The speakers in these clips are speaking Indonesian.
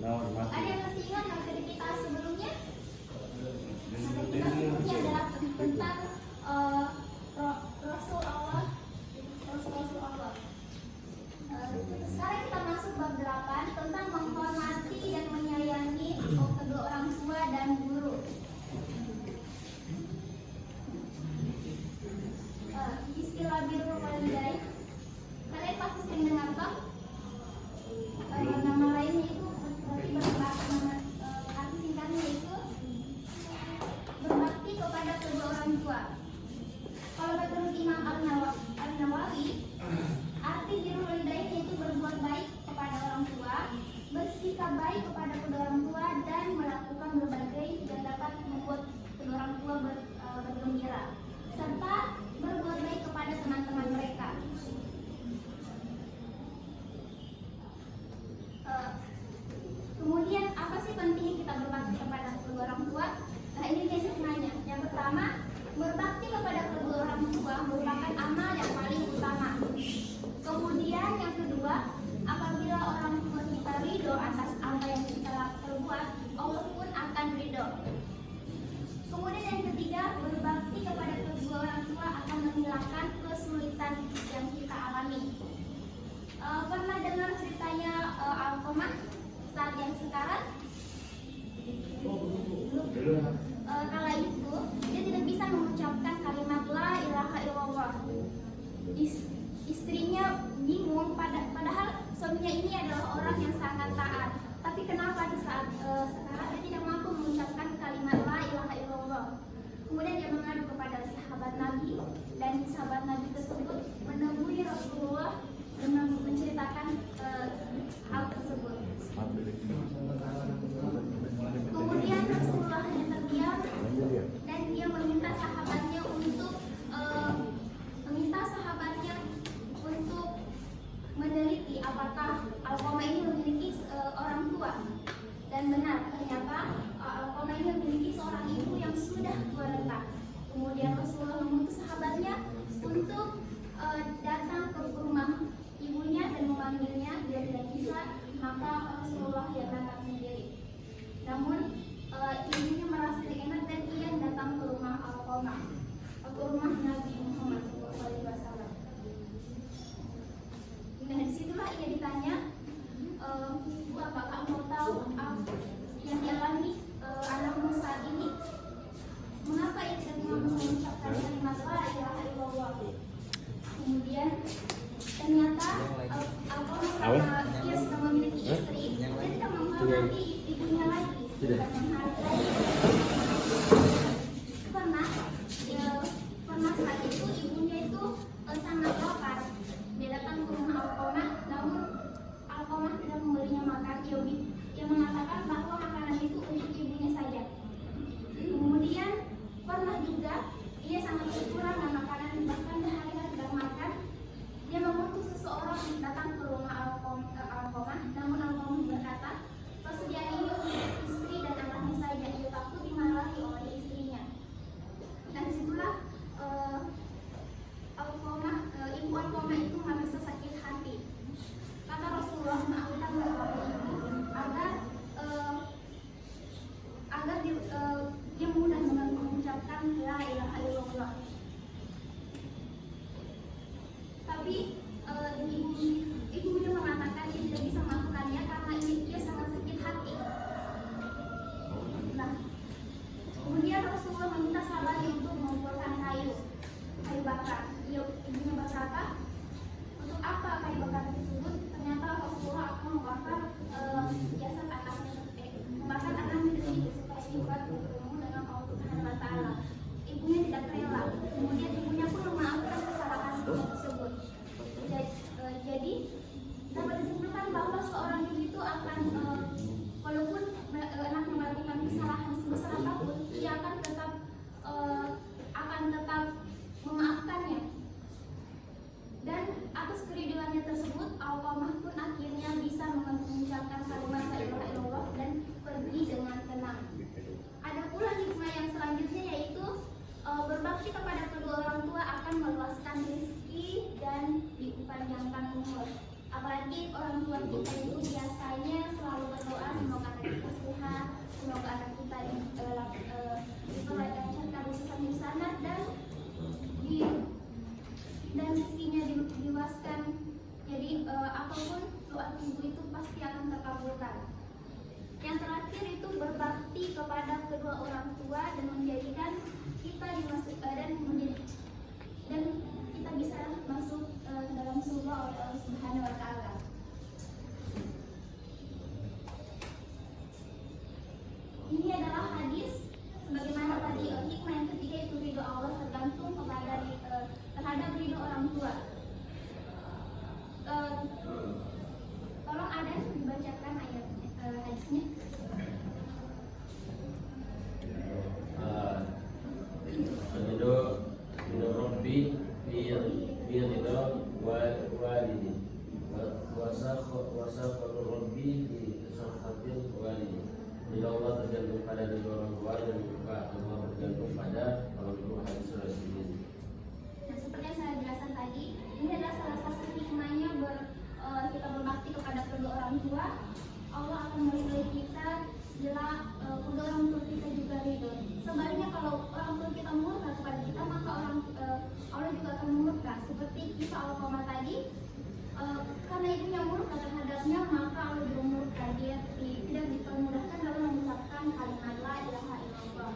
Ada yang masih ingat materi kita sebelumnya? Materi kita sebelumnya adalah tentang Rasul Allah. Sekarang kita masuk bab 8 tentang menghormati dan menyayangi kedua orang tua dan guru. Istilah birrul walidain, kalian pasti sering dengar toh? Nama lainnya itu arti singkatnya itu berbakti kepada kedua orang tua. Kalau menurut Imam An-Nawawi, arti birrul walidain yaitu berbuat baik kepada orang tua, bersikap baik kepada kedua orang tua, dan melakukan berbagai yang dapat membuat kedua orang tua bergembira, serta berbuat baik kepada teman-teman mereka. Kemudian apa sih pentingnya kita berbakti kepada kedua orang tua? Nah, ini dia hikmahnya. Yang pertama, berbakti kepada kedua orang tua merupakan amal yang paling utama. Kemudian yang kedua, apabila orang tua kita ridho atas apa yang kita perbuat, Allah pun akan ridho. Kemudian yang ketiga, berbakti kepada kedua orang tua akan menghilangkan kesulitan yang kita alami. Pernah dengar ceritanya Alqamah saat yang sekarang? Kala itu dia tidak bisa mengucapkan kalimat la ilaha illallah. Istrinya bingung, padahal suaminya ini adalah orang yang sangat taat. Tapi kenapa di saat sekarang dia tidak mampu mengucapkan kalimat la ilaha illallah? Kemudian dia mengadu kepada sahabat Nabi, dan sahabat Nabi tersebut menemui Rasulullah dengan menceritakan hal tersebut. Kemudian Rasulullah hanya terdiam dan dia meminta sahabatnya untuk meneliti apakah Alqamah ini memiliki orang tua. Dan benar, ternyata Alqamah ini memiliki seorang ibu yang sudah tua renta. Kemudian Rasulullah mengutus sahabatnya untuk datang ke rumah ibunya dan memanggilnya. Dia tidak bisa, maka Rasulullah yang datang sendiri. Namun ibunya merasa enak dan ia datang ke rumah Alqamah, ke rumah Nabi Muhammad SAW. Nah, disitulah ia ditanya, Bu, apakah kamu tahu yang dialami anak Musa ini? Mengapa ia tidak mampu mengucapkan kalimat la ilaha illallah? Kemudian ternyata Alqamah karena dia sudah memiliki istri, dia tidak menghormati ibunya lagi. Pernah saat itu ibunya itu sangat lapar. Dia datang ke rumah Alqamah, namun Alqamah tidak memberinya makan. Dia mengatakan bahwa makanan itu untuk ibunya saja. Kemudian pernah juga ia sangat kekurangan makanan, bahkan berhari-hari tidak makan. Dia mengutus seseorang datang ke rumah Alqamah, namun Alqamah berkata, persediaan ini untuk istri dan anaknya saja. Ia takut dimarahi oleh istrinya. Dan disitulah ibu Alqamah itu merasa sakit hati. Kata Rasulullah SAW agar dia mudah mengucapkan la ilaha illallah. Tapi ibunya mengatakan dia tidak bisa melakukannya karena dia sangat sakit hati. Nah, kemudian Rasulullah meminta sahabatnya untuk mengumpulkan kayu bakar. Ibunya berkata, untuk apa kayu bakar tersebut? Ternyata Rasulullah akan membakar jasad anaknya, membakar anaknya tersebut supaya dibuat bertemu dengan Allah Subhanahu wa Ta'ala. Ibunya tidak rela. Kemudian ibunya pun memaafkan kesalahan tersebut. Jadi dapat disimpulkan bahwa seorang ibu itu akan walaupun anaknya melakukan kesalahan sebesar apapun, ia akan tetap memaafkannya. Dan atas keriduannya tersebut, Alqamah pun akhirnya bisa mengucapkan kalimat la ilaha illallah dan pergi dengan tenang. Ada pula hikmah yang selanjutnya, yaitu berbakti kepada kedua orang tua akan meluaskan rezeki dan dipanjangkan umur. Apalagi apalagi orang tua kita itu biasanya selalu berdoa semoga anak kita sehat, semoga anak kita diperlancarkan urusan di sana dan rezekinya diluaskan. Jadi apapun doa ibu itu pasti akan terkabulkan. Yang terakhir itu berbakti kepada kedua orang tua dan menjadikan kita dan kita bisa masuk dalam surga oleh Allah Subhanahu wa Ta'ala. Ini adalah hadis sebagaimana tadi hikmah yang ketiga itu ridho Allah tergantung kepada terhadap ridho orang tua. Tolong ada dibacakan ayat hadisnya. Ridho Rabbi bi ridho walidi wa sakhatu Rabbi bi sakhatil walidi. Ridho Allah tergantung pada ridho orang tua dan juga Allah tergantung pada orang tua. Hadis Rasulullah. Nah, seperti yang saya jelaskan tadi, ini adalah salah satu hikmahnya kita berbakti kepada kedua orang tua. Allah akan meridhoi kita bila kedua orang tua kita juga ridho. Sebaliknya kalau orang tua kita murka kepada kita, maka Allah juga akan murka. Seperti kisah Alqamah tadi, karena ibunya murka terhadapnya, maka Allah juga murka. Dia tidak dipermudahkan dalam mengucapkan kalimat la ilaha illallah.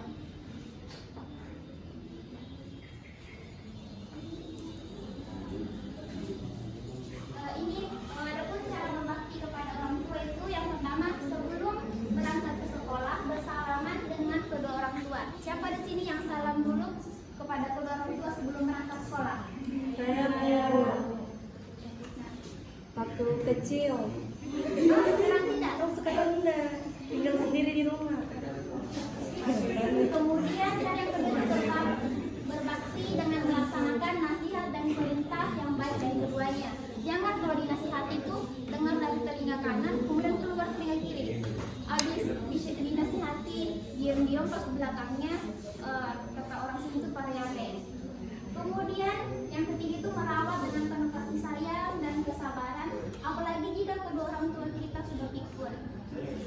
Ini adapun cara berbakti kepada orang tua itu yang pertama, sebelum berangkat ke sekolah bersalaman dengan kedua orang tua. Siapa di sini yang salam dulu kepada kedua orang tua sebelum berangkat sekolah? Saya waktu kecil. Sekarang tidak. Sekarang enggak, tinggal sendiri di rumah. Kemudian cara yang kedua tetap berbakti dengan melaksanakan nasihat dan perintah yang baik dari keduanya. Jangan kalau dinasihat itu dengar dari telinga kanan kemudian keluar telinga kiri. Habis bisa dinasihati diam-diam pas belakangnya kata orang sini itu variabel. Kemudian yang ketiga itu merawat dengan penuh kasih sayang dan kesabaran, apalagi jika kedua orang tua kita sudah pikun.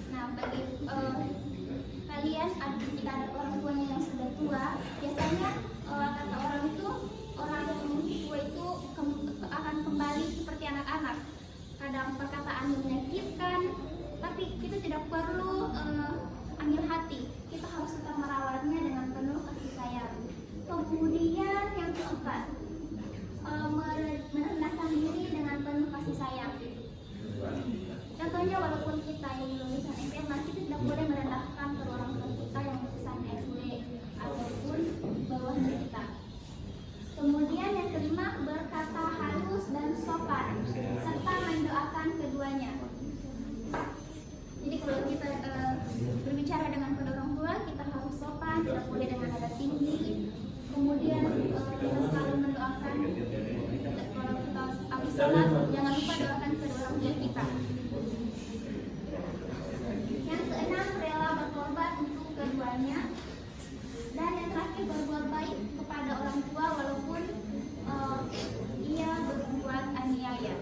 Nah, bagi kalian jika ada orang tuanya yang sudah tua, biasanya kata orang itu orang yang tua itu akan kembali seperti anak-anak. Kadang perkataan menyakitkan, tapi kita tidak perlu ambil hati. Kita harus tetap merawatnya dengan penuh kasih sayang. Kemudian yang keempat, merendahkan diri dengan penuh kasih sayang. Contohnya walaupun kita yang lulusan SMA, kita tidak boleh merendahkan kedua orang tua kita yang lulusan SD ataupun bawah dari kita. Kemudian yang kelima, berkata halus dan sopan serta mendoakan keduanya. Jadi kalau kita berbicara dengan kedua orang tua, kita harus sopan, tidak boleh dengan nada tinggi. Kemudian kita selalu mendoakan. Kalau kita habis sholat, jangan lupa doakan kedua orang tua kita. Yang keenam, rela berkorban untuk keduanya. Dan yang terakhir, berbuat baik kepada orang tua walaupun ia berbuat aniaya.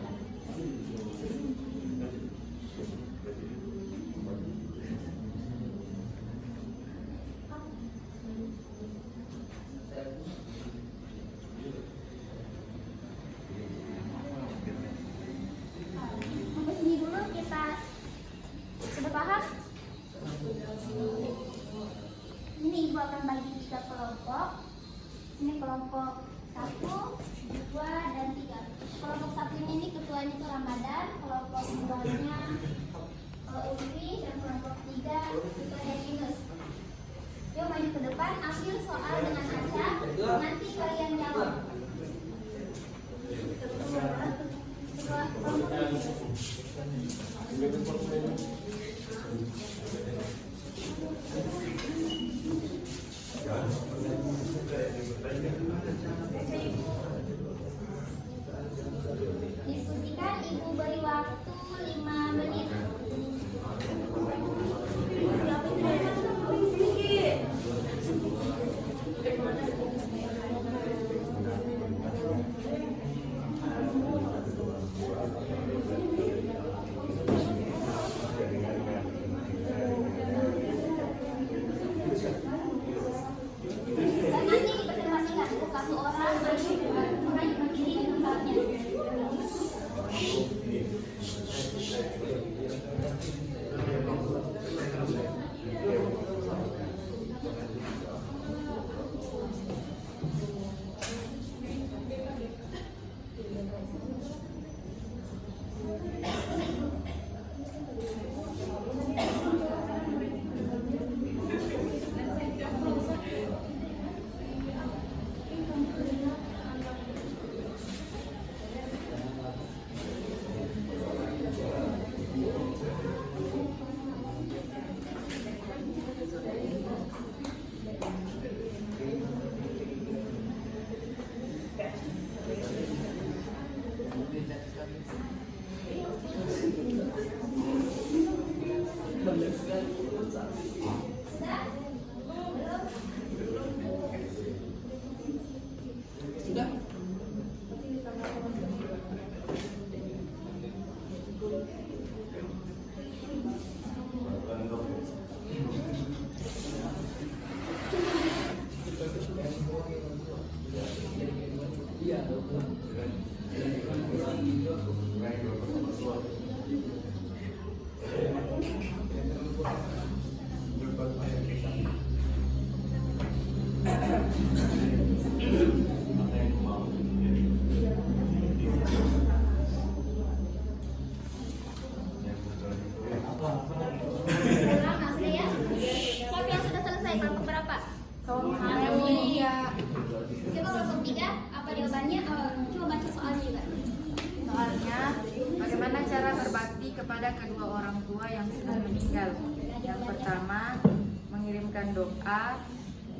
Sampai sini dulu kita sudah paham? Ini ibu akan bagi 3 kelompok. Ini kelompok 1, 2, dan 3. Kelompok 1 ini ketuanya itu Ramadan, kelompok 2-nya Ulfi, dan kelompok 3 itu ada Yunus. Yuk maju ke depan, ambil soal dengan acak, nanti kalian jawab. Diskusikan, ibu beri waktu 5 menit. Sudah? Belum? Sudah. Ulang, sudah ya? Siapa yang sudah selesai? Kelompok berapa? Coba kelompok 3, apa jawabannya? Coba baca soalnya juga. Soalnya, bagaimana cara berbakti kepada kedua orang tua yang sudah meninggal? Yang pertama, mengirimkan doa.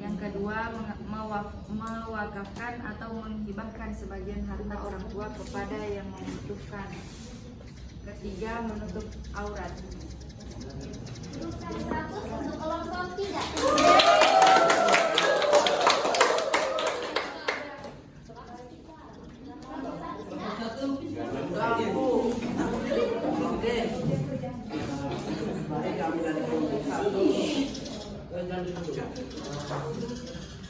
Yang kedua, mewakafkan atau menghibahkan sebagian harta orang tua kepada yang membutuhkan. Ketiga, menutup aurat. Tulisan 100 untuk kelompok 3. Baik, kami dari kelompok 1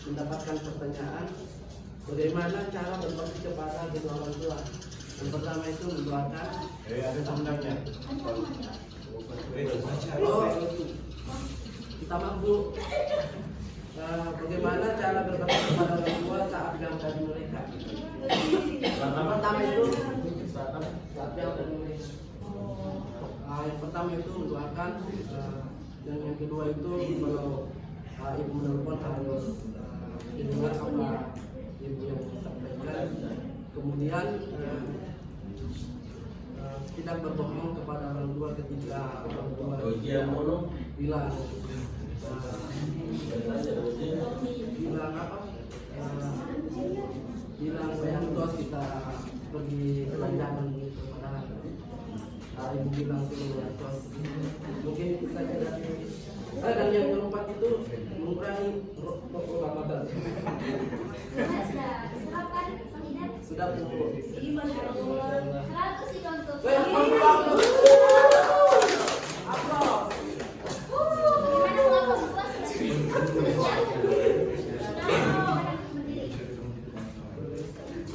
mendapatkan pertanyaan bagaimana cara berbakti kepada kedua orang tua. Yang pertama itu mendoakan. Ada tandanya. Oh, kita mampu. Bagaimana cara berbakti kepada orang tua saat gagal mereka. Yang pertama itu saat gagal mereka. Yang pertama itu mendoakan. Dan yang kedua itu kalau ibu menelpon harus dengar apa ibu yang sampaikan. Kemudian tidak berbohong kepada orang tua ketika orang tua bilang bilang apa? Bilang bayang tos kita pergi belanjakan gitu, padahal ibu bilang itu bayang tos. Mungkin itu saja dari dan yang keempat itu mengurangi rokok Ramadan. Silakan, Sahidat. Sudah pukul. 100 dikontrol. Gimana kelompok 2 sudah?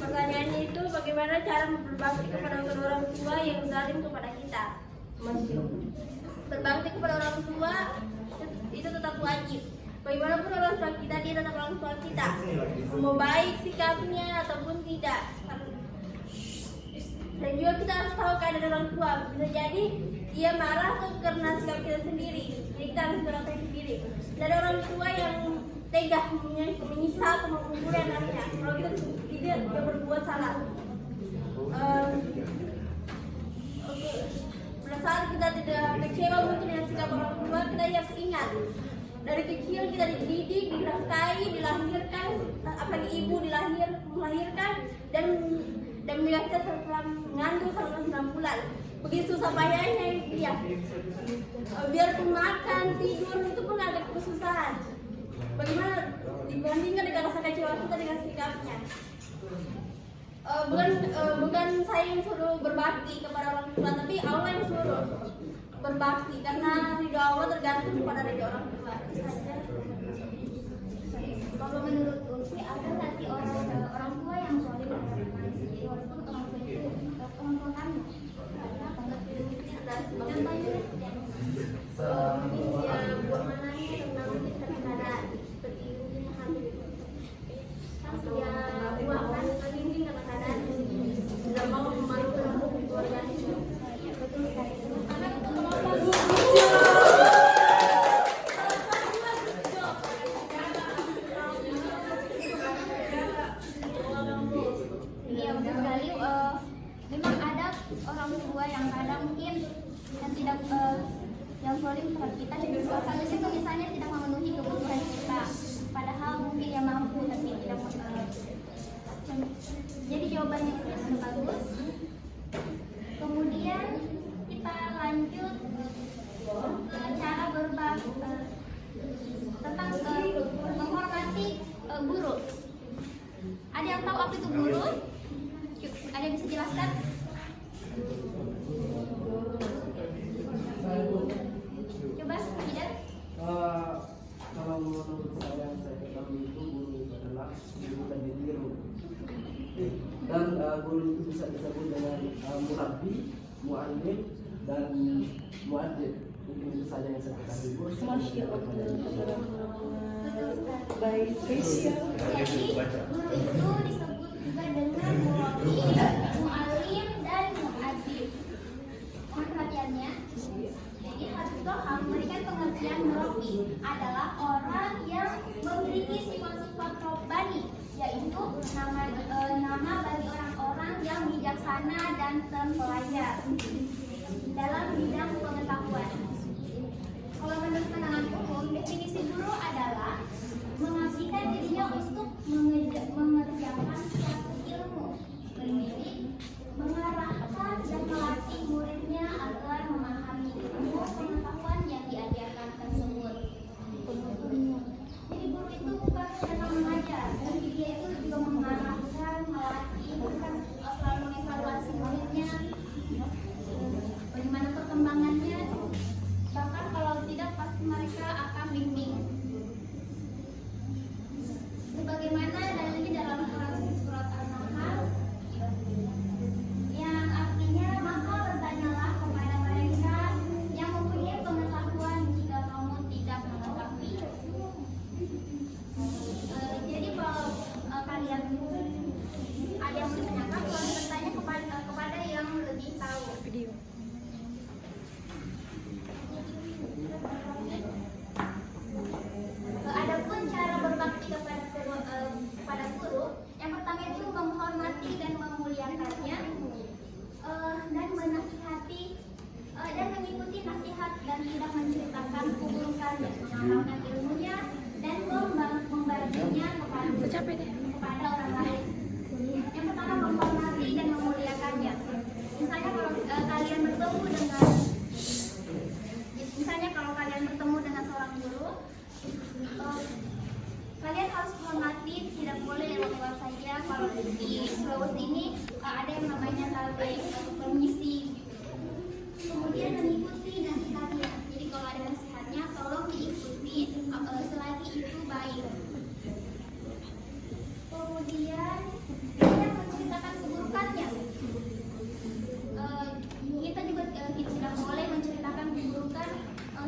Pertanyaannya itu bagaimana cara berbakti kepada kedua orang tua yang zalim kepada kita? Berbakti kepada orang tua itu tetap wajib. Bagaimanapun orang tua kita, dia tetap orang tua kita. Mau baik sikapnya ataupun tidak. Dan juga kita harus tahu keadaan orang tua. Bisa jadi dia marah tuh karena sikap kita sendiri. Jadi kita harus merasa sendiri. Dan ada orang tua yang tega menyiksa atau mengumpul anaknya. Kalau kita dia berbuat salah. Pada saat kita tidak kecewa mungkin dengan sikap orang tua, kita harus ingat dari kecil kita dididik, dinafkahi, dilahirkan, apalagi ibu melahirkan dan menikah kita setelah mengandung selama 9 bulan. Begitu susah payahnya dia. Biar makan, tidur itu pun agak kesusahan. Bagaimana dibandingkan dengan rasa kecewa kita dengan sikapnya? Bukan saya yang suruh berbakti kepada orang tua, tapi Allah yang suruh berbakti karena ridho Allah tergantung kepada ridho orang tua. Kalau menurut Ulfi, ada nggak sih orang tua yang zalim terhadap manusia? Jadi walaupun orang tua itu orang tua kami, ada apa nggak? Contohnya ya buat mananya tentang keadaan seperti memahami kan dia buahkan pemimpin dalam keadaan tidak mau memalukan keluarganya. Betul sekali. Karena itu iya betul sekali. Memang ada orang tua yang kadang mungkin yang tidak yang zalim terhadap kita dan suasana itu misalnya tidak memenuhi kebutuhan kita, padahal mungkin dia mampu tapi tidak. Jadi jawabannya sudah bagus. Kemudian kita lanjut ke cara berbakti tentang menghormati guru. Ada yang tahu apa itu guru? Ada yang bisa jelaskan? Coba tidak? Kalau menurut saya ketahui itu guru itu adalah guru dan ditiru. Dan guru itu bisa disebut dengan murabbi, muallim, dan muadzin. Mungkin itu saja yang saya ketahui. Masya Allah. Baik, Jadi guru itu disebut juga dengan murabbi, muallim, dan muadzin. Perhatiannya. Jadi Hafidhah memberikan pengertian murabbi adalah orang yang memiliki sifat-sifat robbani, yaitu nama bagi orang-orang yang bijaksana dan terpelajar dalam bidang pengetahuan. Kalau menurut pandangan umum, definisi guru adalah mengabdikan dirinya untuk mengerjakan suatu ilmu, mendidik, mengarahkan dan melatih muridnya agar memahami ilmu pengetahuan yang diajarkan tersebut. Jadi guru itu bukan hanya mengajar, tapi dia itu juga mengarahkan, melatih, bukan selalu mengevaluasi muridnya, bagaimana perkembangannya. Bahkan kalau tidak pasti mereka akan bimbing. Sebagaimana dalilnya dalam surat An-Nahl yang artinya, maka bertanyalah kepada mereka yang mempunyai pengetahuan jika kamu tidak mengetahui. Jadi kalau kalian ada yang bertanyakan, kalau bertanya kepada yang lebih tahu. Adapun cara berbakti kepada guru, yang pertama itu menghormati dan memuliakannya, dan menasihati dan mengikuti nasihat dan tidak menceritakan keburukannya, mengamalkan ilmunya dan membaginya kepada orang lain. Yang pertama menghormati dan memuliakannya. Misalnya kalau kalian bertemu dengan seorang guru, kalian harus menghormati, tidak boleh lewat-lewat saja. Kalau di Sulawesi ini ada yang namanya talbek, permisi. Kemudian mengikuti nasihatnya. Jadi kalau ada nasihatnya, tolong diikuti selagi itu baik. Kemudian tidak menceritakan keburukannya. Kita juga tidak boleh menceritakan keburukan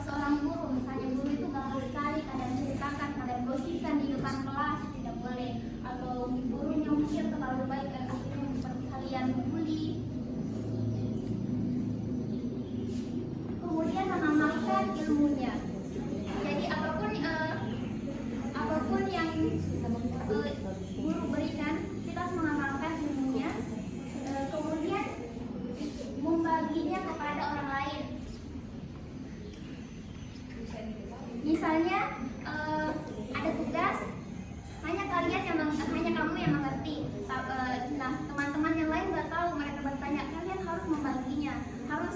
seorang guru. Misalnya guru itu gagal sekali, kadang menceritakan, kadang gosipkan di depan kelas, tidak boleh. Atau gurunya mungkin terlalu baik dan akhirnya seperti kalian membuli. Kemudian mengamalkan ilmunya. Jadi apapun yang guru berikan, kita harus mengamalkan ilmunya. Kemudian membaginya kepada orang lain. Misalnya ada tugas, hanya kamu yang mengerti. Nah, teman-teman yang lain nggak tahu, mereka bertanya, kalian harus membaginya, harus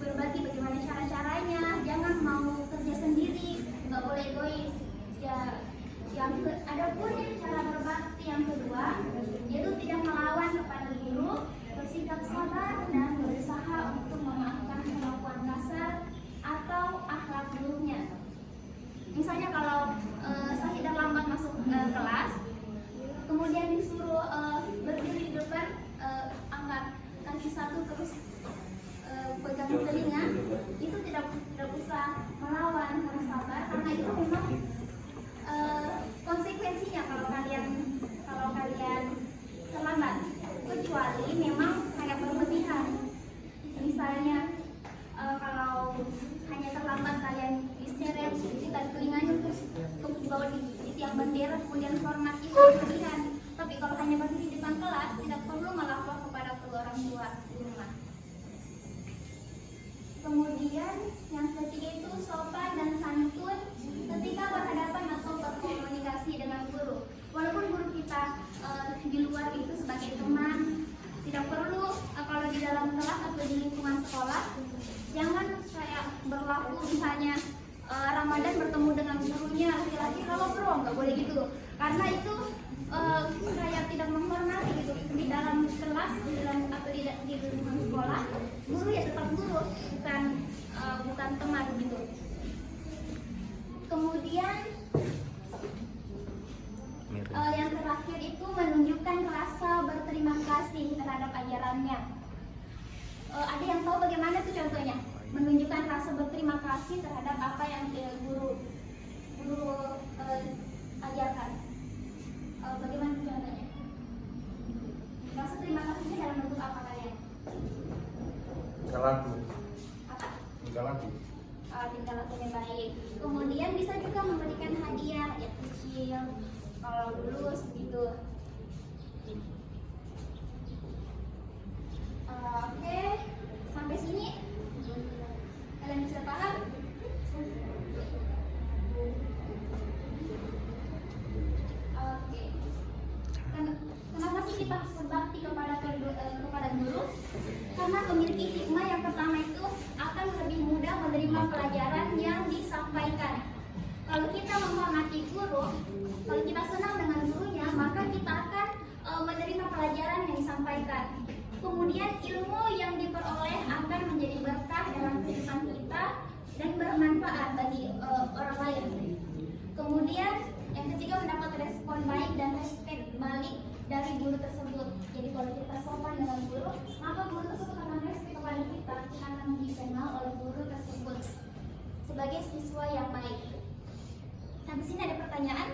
berbagi bagaimana cara-caranya. Jangan mau kerja sendiri, nggak boleh egois. Ya, adapun cara berbakti yang kedua, yaitu tidak melawan kepada guru, bersikap sabar dan berusaha untuk memaafkan kelakuan kasar atau akhlak gurunya. Misalnya kalau saya terlambat masuk kelas, kemudian disuruh berdiri di depan, angkat kaki satu terus pegang telinga, itu tidak usah melawan, harus sabar, karena itu memang konsekuensinya kalau kalian terlambat, kecuali memang kayak berlebihan. Misalnya kalau hanya terlambat kalian diseret di telinganya terus bawa di tiang bendera kemudian hormat, itu berlebihan. Tapi kalau hanya berdiri di depan kelas, tidak perlu melapor kepada kedua orang tua di rumah. Kemudian yang ketiga itu sopan dan santun ketika berhadapan atau berkomunikasi dengan guru. Walaupun guru kita di luar itu sebagai teman, tidak perlu kalau di dalam kelas atau di lingkungan sekolah, jangan kayak berlaku misalnya Ramadan bertemu dengan gurunya laki-laki, kalau bro nggak boleh gitu, karena itu kayak tidak menghormati gitu. Di dalam kelas atau di lingkungan sekolah, guru ya tetap guru, bukan teman gitu. Kemudian yang terakhir itu menunjukkan rasa berterima kasih terhadap ajarannya. Ada yang tahu bagaimana tuh contohnya? Menunjukkan rasa berterima kasih terhadap apa yang guru ajarkan. Bagaimana tuh contohnya? Rasa terima kasihnya dalam bentuk apa kalian? Kalaku. Apa? Kalaku. Tingkah lakunya baik. Kemudian bisa juga memberikan hadiah kecil kalau lulus gitu. Oke, sampai sini kalian bisa paham? Oke. Kenapa sih kita harus berbakti kepada guru? Karena memiliki hikmah yang pertama itu akan lebih mudah menerima pelajaran yang disampaikan. Kalau kita menghormati guru, kalau kita senang dengan gurunya, maka kita akan menerima pelajaran yang disampaikan. Kemudian ilmu yang diperoleh akan menjadi berkah dalam kehidupan kita dan bermanfaat bagi orang lain. Kemudian yang ketiga, mendapat respon baik dan respect balik dari guru tersebut. Jadi kalau kita sopan dengan guru, maka guru tersebut akan respect kepada kita, akan dikenal oleh guru tersebut sebagai siswa yang baik. Sampai sini ada pertanyaan?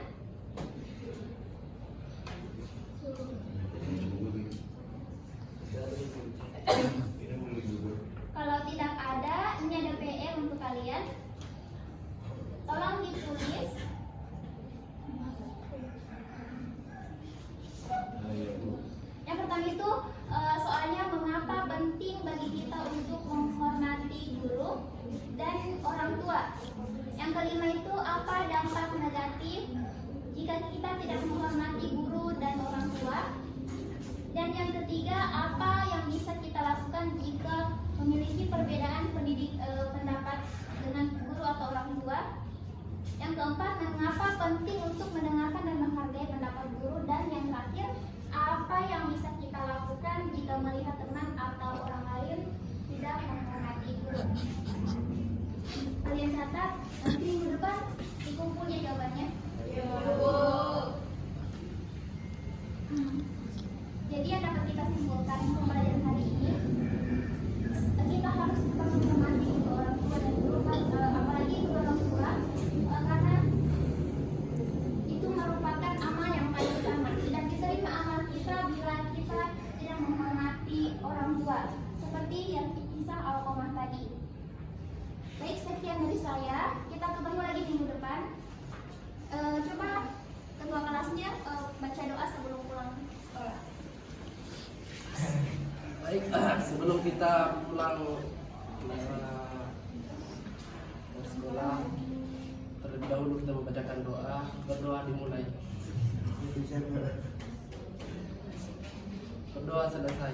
Kalau tidak ada, ini ada PR untuk kalian. Tolong ditulis. Yang pertama itu soalnya mengapa penting bagi kita untuk menghormati guru dan orang tua. Yang kelima itu apa dampak negatif jika kita tidak menghormati guru dan orang tua. Dan yang ketiga, apa yang bisa kita lakukan jika memiliki perbedaan pendapat dengan guru atau orang tua. Yang keempat, mengapa penting untuk mendengarkan dan menghargai pendapat guru. Dan yang terakhir, apa yang bisa kita lakukan jika melihat teman atau orang lain tidak menghormati guru. Kalian catat, nanti minggu depan dikumpul ya jawabannya. Jadi yang dapat kita simpulkan pembelajaran hari ini, kita harus tetap menghormati kedua orang tua dan guru, apalagi kedua orang tua, karena itu merupakan amal yang paling utama. Tidak diterima amal kita bila kita tidak menghormati orang tua, seperti yang kisah Alqamah tadi. Baik, sekian dari saya. Kita ketemu lagi minggu depan. Coba ketua kelasnya baca doa sebelum pulang sekolah. Baik, sebelum kita pulang ke sekolah, terlebih dahulu kita membacakan doa. Berdoa dimulai. Berdoa selesai.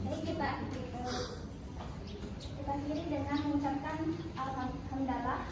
Baik, kita akhiri dengan mengucapkan alhamdulillah.